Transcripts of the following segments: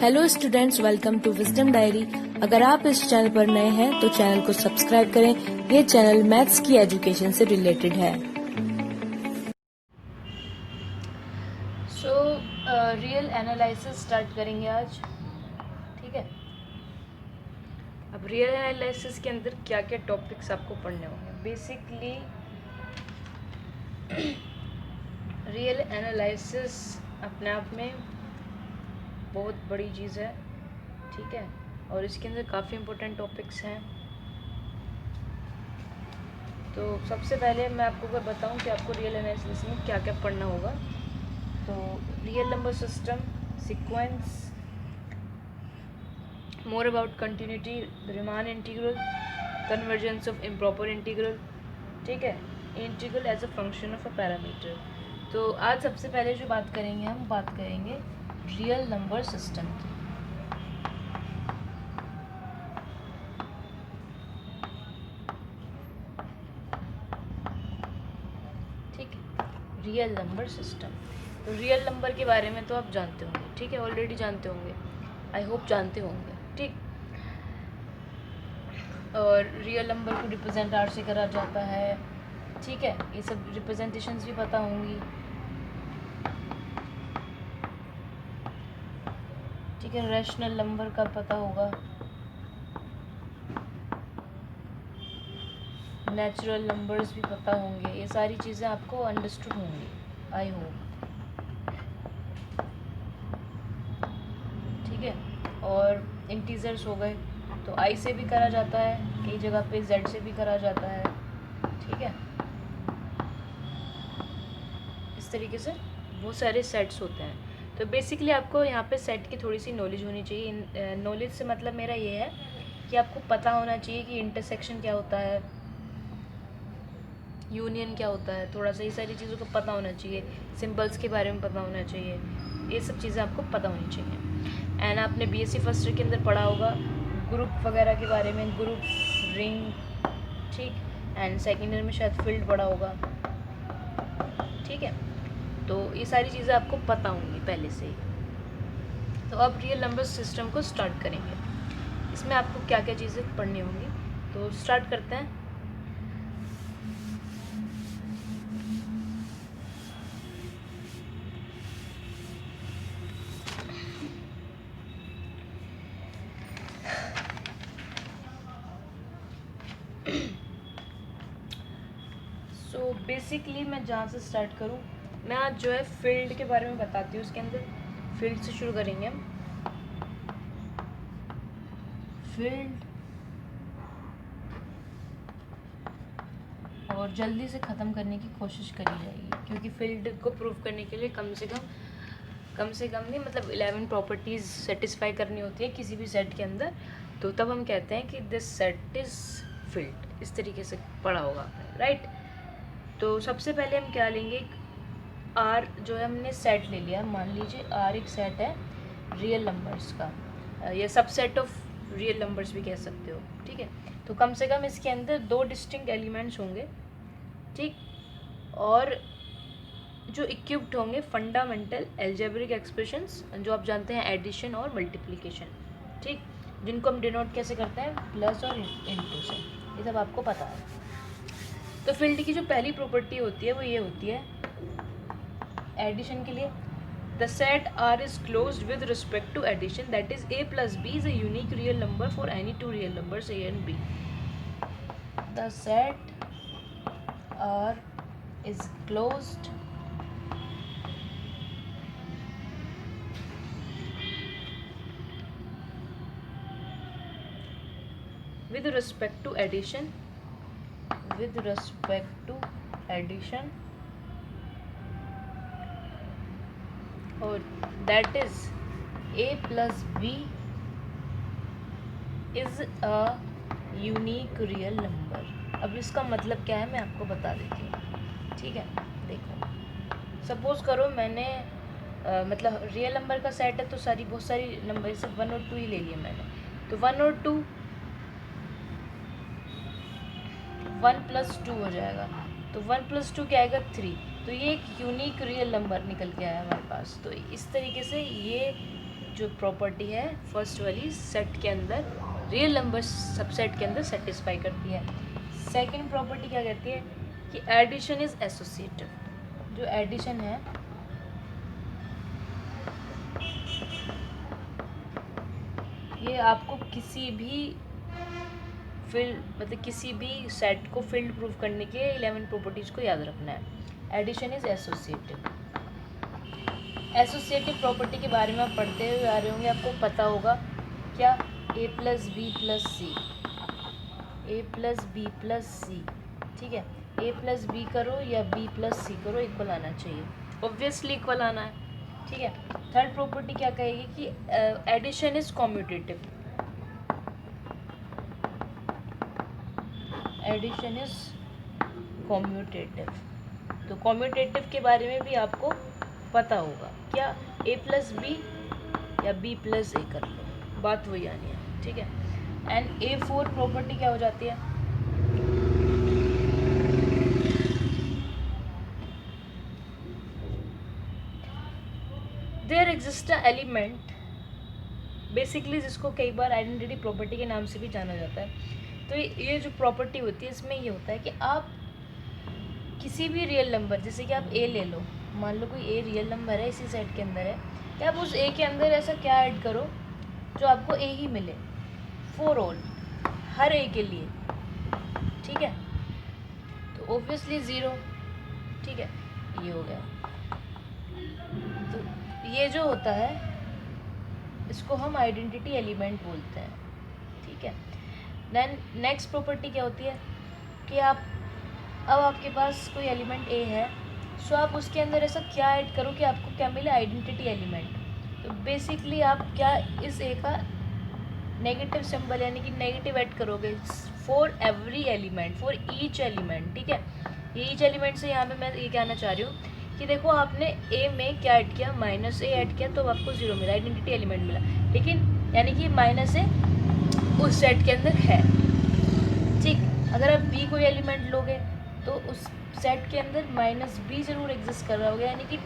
Hello students, welcome to wisdom diary. अगर आप इस चैनल पर नए हैं तो चैनल को सब्सक्राइब करें। ये चैनल मैथ्स की एजुकेशन से रिलेटेड है। रियल एनालिसिस स्टार्ट करेंगे आज, ठीक है। अब रियल एनालिसिस के अंदर क्या क्या टॉपिक्स आपको पढ़ने होंगे। बेसिकली रियल एनालिसिस अपने आप में बहुत बड़ी चीज़ है, ठीक है, और इसके अंदर काफ़ी इम्पोर्टेंट टॉपिक्स हैं। तो सबसे पहले मैं आपको बताऊं कि आपको रियल एनालिसिस में क्या क्या पढ़ना होगा। तो real number system, sequence, more about continuity, Riemann integral, convergence of improper integral, ठीक है, integral as a function of a parameter। तो आज सबसे पहले जो बात करेंगे हम बात करेंगे रियल नंबर सिस्टम की। ठीक है, रियल नंबर सिस्टम। तो रियल नंबर के बारे में तो आप जानते होंगे, ठीक है, ऑलरेडी जानते होंगे, आई होप जानते होंगे, ठीक। और रियल नंबर को रिप्रेजेंट आर से करा जाता है, ठीक है, ये सब रिप्रेजेंटेशंस भी पता होंगी, ठीक है। रैशनल नंबर का पता होगा, नेचुरल नंबर्स भी पता होंगे, ये सारी चीज़ें आपको अंडरस्टूड होंगी, आई होप, ठीक है। और इंटीजर्स हो गए, तो आई से भी करा जाता है, कई जगह पे जेड से भी करा जाता है, ठीक है। इस तरीके से बहुत सारे सेट्स होते हैं। तो बेसिकली आपको यहाँ पे सेट की थोड़ी सी नॉलेज होनी चाहिए। नॉलेज से मतलब मेरा ये है कि आपको पता होना चाहिए कि इंटरसेक्शन क्या होता है, यूनियन क्या होता है, थोड़ा सा ये सारी चीज़ों को पता होना चाहिए, सिंबल्स के बारे में पता होना चाहिए, ये सब चीज़ें आपको पता होनी चाहिए। एंड आपने बीएससी फर्स्ट ईयर के अंदर पढ़ा होगा ग्रुप वगैरह के बारे में, ग्रुप, रिंग, ठीक। एंड सेकेंड ईयर में शायद फील्ड पढ़ा होगा, ठीक है। तो ये सारी चीज़ें आपको पता होंगी पहले से ही। तो अब रियल नंबर सिस्टम को स्टार्ट करेंगे। इसमें आपको क्या क्या चीज़ें पढ़नी होंगी, तो स्टार्ट करते हैं। सो बेसिकली मैं जहाँ से स्टार्ट करूँ, मैं आज जो है फील्ड के बारे में बताती हूँ। उसके अंदर फील्ड से शुरू करेंगे हम। फील्ड, और जल्दी से ख़त्म करने की कोशिश करी जाएगी, क्योंकि फील्ड को प्रूव करने के लिए कम से कम नहीं, मतलब 11 प्रॉपर्टीज़ सेटिस्फाई करनी होती है किसी भी सेट के अंदर। तो तब हम कहते हैं कि दिस सेट इज़ फील्ड। इस तरीके से पढ़ा होगा आपने, राइट। तो सबसे पहले हम क्या लेंगे, आर जो है हमने सेट ले लिया, मान लीजिए आर एक सेट है रियल नंबर्स का, या सबसेट ऑफ रियल नंबर्स भी कह सकते हो, ठीक है। तो कम से कम इसके अंदर 2 डिस्टिंक्ट एलिमेंट्स होंगे, ठीक, और जो इक्विप्ड होंगे फंडामेंटल एल्जेब्रिक एक्सप्रेशंस, जो आप जानते हैं एडिशन और मल्टीप्लिकेशन, ठीक, जिनको हम डिनोट कैसे करते हैं, प्लस और इनटू से, ये सब आपको पता है। तो फील्ड की जो पहली प्रॉपर्टी होती है वो ये होती है एडिशन के लिए, the set R is closed with respect to addition, that is a plus b is a unique real number for any two real numbers a and b. The set R is closed with respect to addition, और that is a plus b is a unique real number। अब इसका मतलब क्या है मैं आपको बता देती हूँ, ठीक है। देखो, सपोज करो मैंने मतलब रियल नंबर का सेट है, तो बहुत सारी नंबर सिर्फ 1 और 2 ही ले लिए मैंने। तो 1 और 2, 1 + 2 हो जाएगा, तो 1 + 2 क्या आएगा, 3। तो ये एक यूनिक रियल नंबर निकल के आया हमारे पास। तो इस तरीके से ये जो प्रॉपर्टी है फर्स्ट वाली सेट के अंदर, रियल नंबर सबसेट के अंदर सेटिस्फाई करती है। सेकंड प्रॉपर्टी क्या कहती है कि एडिशन इज एसोसिएटिव। जो एडिशन है ये आपको किसी भी मतलब किसी भी सेट को फील्ड प्रूफ करने के 11 प्रॉपर्टीज़ को याद रखना है। Addition is associative. Associative property के बारे में आप पढ़ते हुए आ रहे होंगे, आपको पता होगा क्या, a plus b plus c, a plus b plus c, ठीक है। a प्लस बी करो या b प्लस सी करो, इक्वल आना चाहिए, ऑब्वियसली इक्वल आना है, ठीक है। थर्ड प्रॉपर्टी क्या कहेगी कि addition is commutative. Addition is commutative. तो कॉम्यूटेटिव के बारे में भी आपको पता होगा क्या, a प्लस बी या b प्लस ए कर लो, बात वही आनी है, ठीक है। एंड A4 प्रॉपर्टी क्या हो जाती है, there exist a element, basically जिसको कई बार आइडेंटिटी प्रॉपर्टी के नाम से भी जाना जाता है। तो ये जो प्रॉपर्टी होती है इसमें ये होता है कि आप किसी भी रियल नंबर, जैसे कि आप a ले लो, मान लो कोई a रियल नंबर है, इसी सेट के अंदर है, कि आप उस a के अंदर ऐसा क्या ऐड करो जो आपको a ही मिले, फॉर ऑल, हर a के लिए, ठीक है। तो ऑब्वियसली 0, ठीक है, ये हो गया। तो ये जो होता है इसको हम आइडेंटिटी एलिमेंट बोलते हैं, ठीक है। देन नेक्स्ट प्रॉपर्टी क्या होती है कि अब आपके पास कोई एलिमेंट ए है, सो आप उसके अंदर ऐसा क्या ऐड करो कि आपको क्या मिले, आइडेंटिटी एलिमेंट। तो बेसिकली आप क्या इस ए का नेगेटिव सिंबल यानी कि नेगेटिव ऐड करोगे for every element, for each element, ठीक है। ये ईच एलिमेंट से यहाँ पे मैं ये कहना चाह रही हूँ कि देखो आपने ए में क्या ऐड किया, -a ऐड किया, तो आपको 0 मिला, आइडेंटिटी एलिमेंट मिला, लेकिन यानी कि -a उस सेट के अंदर है, ठीक। अगर आप b कोई एलिमेंट लोगे तो उस सेट के अंदर -b ज़रूर एग्जिस्ट कर रहा होगा, यानी कि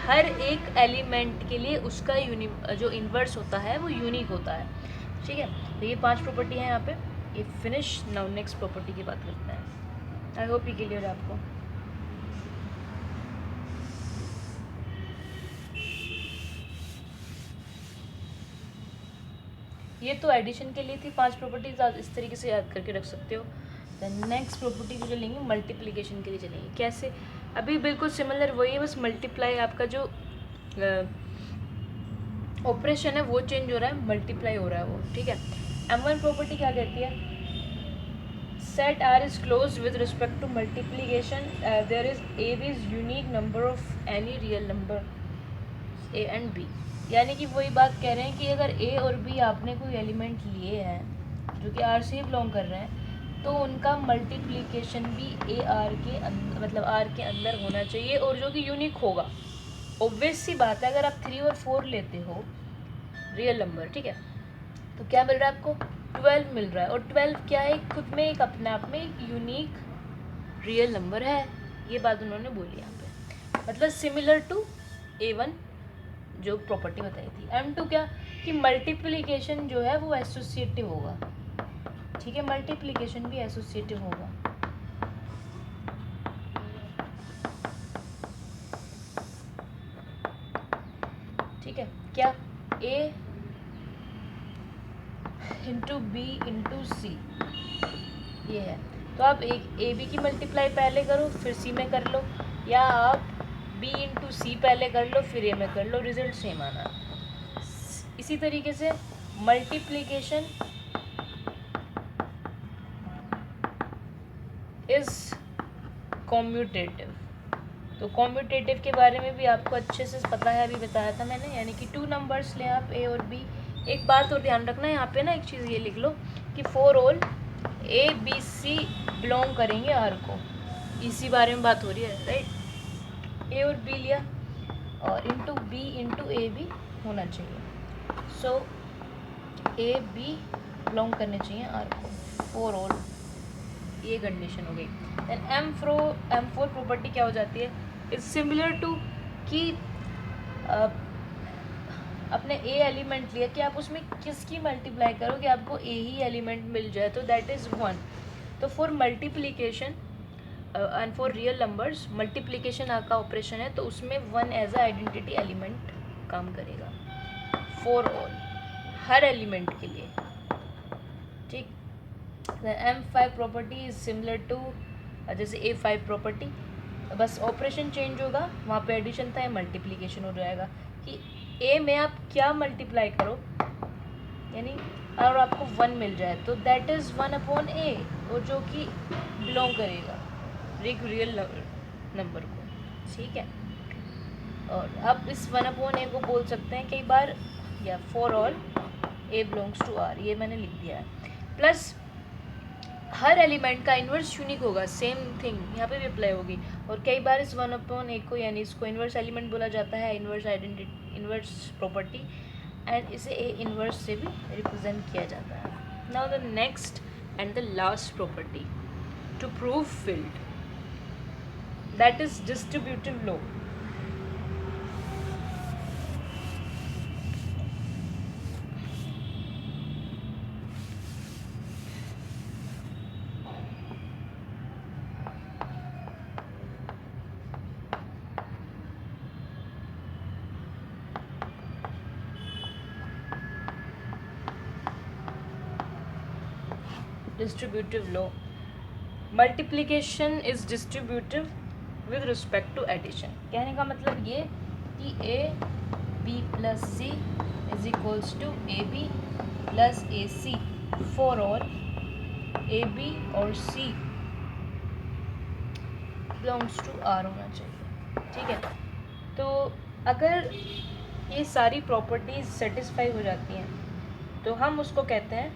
हर एक एलिमेंट के लिए उसका जो इन्वर्स होता है वो यूनिक होता है, ठीक है। तो ये 5 प्रॉपर्टी हैं यहाँ पे, ये फिनिश। नाउ नेक्स्ट प्रॉपर्टी की बात करते हैं। आई होप ये क्लियर है आपको। ये तो एडिशन के लिए थी 5 प्रॉपर्टीज, आप इस तरीके से याद करके रख सकते हो। देन नेक्स्ट प्रॉपर्टी जो चलेंगे मल्टीप्लिकेशन के लिए चलेंगे। कैसे, अभी बिल्कुल सिमिलर वही है, बस मल्टीप्लाई आपका जो ऑपरेशन है वो चेंज हो रहा है, मल्टीप्लाई हो रहा है वो, ठीक है। M1 प्रॉपर्टी क्या कहती है, set R is close with respect to multiplication, there is A is unique number of any real number A and B। यानी कि वही बात कह रहे हैं कि अगर A और B आपने कोई एलिमेंट लिए हैं जो कि R से ही बिलोंग कर रहे हैं, तो उनका मल्टीप्लिकेशन भी AR के अंदर, मतलब R के अंदर होना चाहिए, और जो कि यूनिक होगा। ऑब्वियस सी बात है, अगर आप 3 और 4 लेते हो रियल नंबर, ठीक है, तो क्या मिल रहा है आपको, 12 मिल रहा है, और 12 क्या है, खुद में एक अपने आप में एक यूनिक रियल नंबर है। ये बात उन्होंने बोली यहाँ पे, मतलब सिमिलर टू A1 जो प्रॉपर्टी बताई थी। M2 क्या, कि मल्टीप्लिकेशन जो है वो एसोसिएटिव होगा, ठीक है, मल्टीप्लिकेशन भी एसोसिएटिव होगा, ठीक है। क्या, A into B into C ये है, तो आप एक AB की मल्टीप्लाई पहले करो फिर C में कर लो, या आप B इंटू C पहले कर लो फिर A में कर लो, रिजल्ट सेम आना। इसी तरीके से मल्टीप्लिकेशन इज कॉम्यूटेटिव। तो कॉम्यूटेटिव के बारे में भी आपको अच्छे से पता है, अभी बताया था मैंने, यानी कि 2 नंबर्स लें आप A और B। एक बात और ध्यान रखना यहाँ पे ना, एक चीज़ ये लिख लो कि for all A B C belong करेंगे R को, इसी बारे में बात हो रही है, राइट। A और B लिया और इंटू B इंटू A भी होना चाहिए, सो A B बिलोंग करने चाहिए R को, फॉर ऑल, ये कंडीशन हो गई। देन M4 प्रॉपर्टी क्या हो जाती है, इट्स सिमिलर टू कि अपने ए एलिमेंट लिया कि आप उसमें किसकी मल्टीप्लाई करो कि आपको ए ही एलिमेंट मिल जाए, तो दैट इज़ 1। तो for multiplication and for real numbers multiplication का ऑपरेशन है, तो उसमें 1 एज अ आइडेंटिटी एलिमेंट काम करेगा फॉर ऑल, हर एलिमेंट के लिए, ठीक। M5 property is similar to जैसे A5 प्रॉपर्टी, बस ऑपरेशन चेंज होगा, वहाँ पे एडिशन था, मल्टीप्लिकेशन हो जाएगा कि A में आप क्या मल्टीप्लाई करो, यानी और आपको 1 मिल जाए तो दैट इज़ 1/A, और जो कि बिलोंग करेगा एक रियल नंबर को, ठीक है। और अब इस 1/A को बोल सकते हैं कई बार, या for all A belongs to R, ये मैंने लिख दिया है। प्लस हर एलिमेंट का इन्वर्स यूनिक होगा, सेम थिंग यहाँ पे भी अप्लाई होगी। और कई बार इस 1/A को, यानी इसको इन्वर्स एलिमेंट बोला जाता है, inverse identity, inverse property, and इसे A इन्वर्स से भी रिप्रेजेंट किया जाता है। Now the next and the last property to prove field, that is distributive law. Distributive law, multiplication is distributive with respect to addition. कहने का मतलब ये कि AB + C = AB + AC for all AB और C belongs to R होना चाहिए, ठीक है। तो अगर ये सारी प्रॉपर्टीज सेटिस्फाई हो जाती हैं तो हम उसको कहते हैं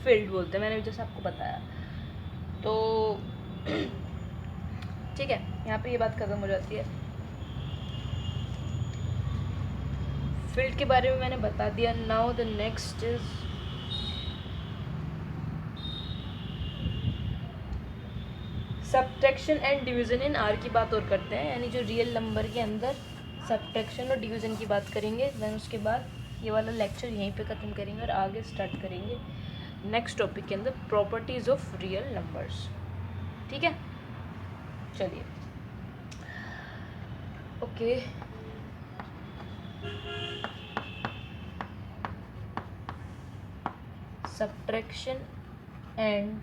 फील्ड बोलते हैं, मैंने जैसे आपको बताया। तो ठीक है, यहाँ पे ये बात खत्म हो जाती है। फील्ड के बारे में मैंने बता दिया। Now the next is subtraction and division in R की बात और करते हैं, यानी जो रियल नंबर के अंदर सब्ट्रैक्शन और डिवीजन की बात करेंगे। देन उसके बाद ये वाला लेक्चर यहीं पे ख़त्म करेंगे और आगे स्टार्ट करेंगे नेक्स्ट टॉपिक के अंदर प्रॉपर्टीज़ ऑफ रियल नंबर्स, ठीक है। चलिए, okay. Subtraction and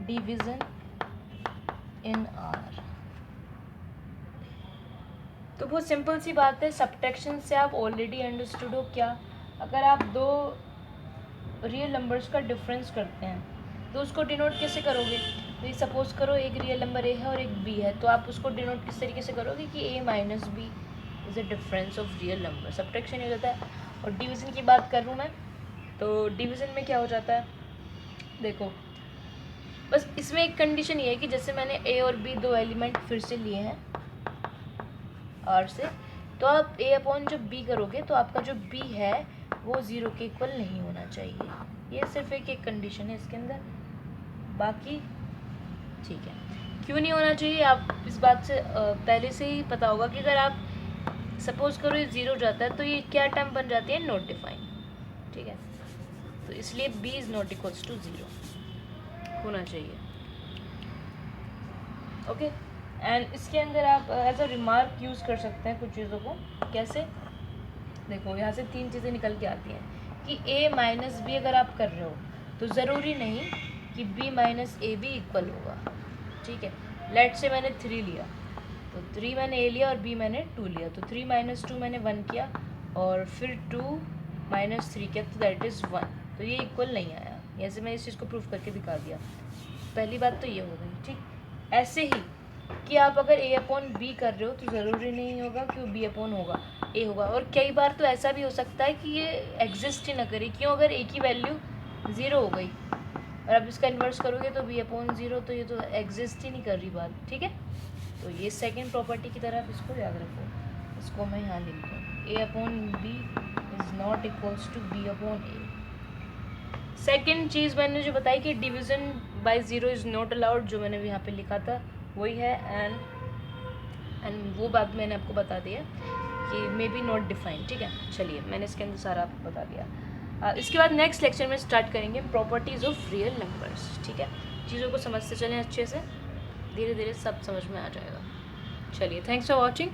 division in R, तो बहुत सिंपल सी बात है। सब्ट्रैक्शन से आप ऑलरेडी अंडरस्टूड हो क्या, अगर आप दो रियल नंबर्स का डिफरेंस करते हैं तो उसको डिनोट कैसे करोगे। तो ये सपोज करो एक रियल नंबर A है और एक B है, तो आप उसको डिनोट किस तरीके से करोगे कि A - B is a difference of real number. Subtraction हो जाता है। और डिवीज़न की बात कर लूँ मैं, तो डिवीज़न में क्या हो जाता है, देखो बस इसमें एक कंडीशन ये है कि जैसे मैंने A और B दो एलिमेंट फिर से लिए हैं R से, तो आप A जो B करोगे तो आपका जो B है वो 0 के इक्वल नहीं होना चाहिए। ये सिर्फ एक कंडीशन है इसके अंदर, बाकी ठीक है। क्यों नहीं होना चाहिए, आप इस बात से पहले से ही पता होगा कि अगर आप सपोज करो ये 0 जाता है तो ये क्या टर्म बन जाती है, नॉट डिफाइंड, ठीक है। तो इसलिए B is not equals to 0 होना चाहिए, ओके। एंड इसके अंदर आप एज अ रिमार्क यूज़ कर सकते हैं कुछ चीज़ों को। कैसे, देखो यहाँ से 3 चीज़ें निकल के आती हैं कि A - B अगर आप कर रहे हो तो ज़रूरी नहीं कि B - AB इक्वल होगा, ठीक है। लेट से मैंने 3 लिया, तो 3 मैंने A लिया और B मैंने 2 लिया, तो 3 - 2 मैंने 1 किया और फिर 2 - 3 किया, तो दैट इज़ 1। तो ये इक्वल नहीं आया, ऐसे मैंने इस चीज़ को प्रूफ करके दिखा दिया। पहली बात तो ये हो गई, ठीक। ऐसे ही कि आप अगर A/B कर रहे हो तो ज़रूरी नहीं होगा कि वो B/ होगा, A होगा। और कई बार तो ऐसा भी हो सकता है कि ये एग्जिस्ट ही ना करे, क्यों, अगर A की वैल्यू 0 हो गई और आप इसका इन्वर्स करोगे तो B/0, तो ये तो एग्जिस्ट ही नहीं कर रही बात, ठीक है। तो ये सेकेंड प्रॉपर्टी की तरह आप इसको याद रखो, इसको मैं यहाँ लिख दूँ, A/B is not equals to B/A। Second चीज़ मैंने जो बताई कि division by 0 is not allowed, जो मैंने भी यहाँ पे लिखा था वही है। एंड एंड वो बात मैंने आपको बता दिया कि मे बी नॉट डिफाइंड, ठीक है। चलिए मैंने इसके अंदर सारा आपको बता दिया। इसके बाद नेक्स्ट लेक्चर में स्टार्ट करेंगे प्रॉपर्टीज़ ऑफ रियल नंबर्स, ठीक है। चीज़ों को समझते चलें अच्छे से, धीरे धीरे सब समझ में आ जाएगा। चलिए, थैंक्स फॉर वॉचिंग।